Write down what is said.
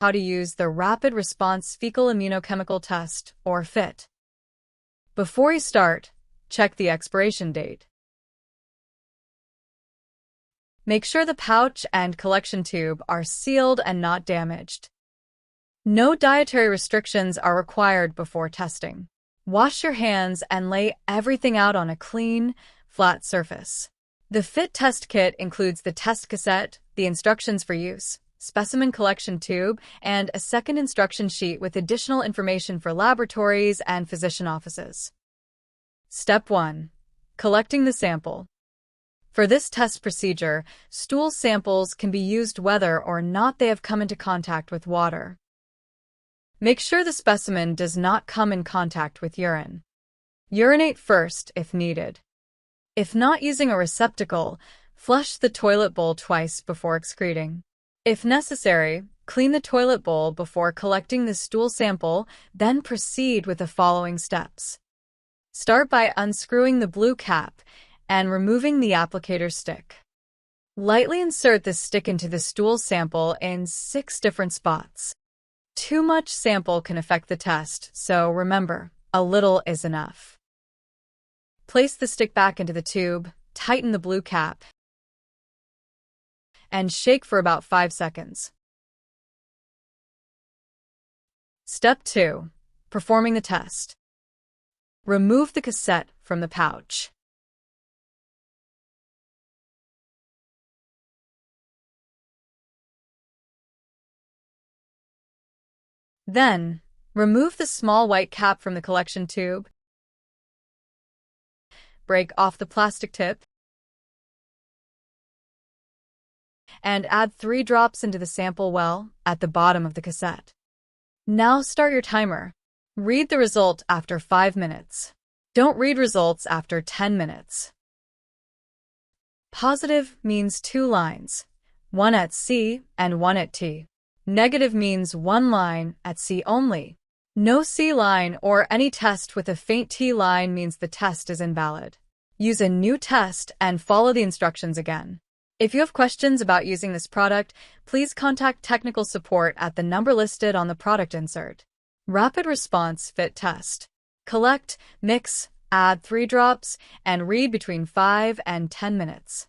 How to use the Rapid Response Fecal Immunochemical Test, or FIT. Before you start, check the expiration date. Make sure the pouch and collection tube are sealed and not damaged. No dietary restrictions are required before testing. Wash your hands and lay everything out on a clean, flat surface. The FIT test kit includes the test cassette, the instructions for use, specimen collection tube, and a second instruction sheet with additional information for laboratories and physician offices. Step 1. Collecting the sample. For this test procedure, stool samples can be used whether or not they have come into contact with water. Make sure the specimen does not come in contact with urine. Urinate first if needed. If not using a receptacle, flush the toilet bowl twice before excreting. If necessary, clean the toilet bowl before collecting the stool sample, then proceed with the following steps. Start by unscrewing the blue cap and removing the applicator stick. Lightly insert the stick into the stool sample in 6 different spots. Too much sample can affect the test, so remember, a little is enough. Place the stick back into the tube, tighten the blue cap, and shake for about 5 seconds. Step 2. Performing the test. Remove the cassette from the pouch. Then, remove the small white cap from the collection tube. Break off the plastic tip and add 3 drops into the sample well at the bottom of the cassette. Now start your timer. Read the result after 5 minutes. Don't read results after 10 minutes. Positive means 2 lines, one at C and one at T. Negative means 1 line at C only. No C line or any test with a faint T line means the test is invalid. Use a new test and follow the instructions again. If you have questions about using this product, please contact technical support at the number listed on the product insert. Rapid Response FIT Test. Collect, mix, add 3 drops, and read between 5 and 10 minutes.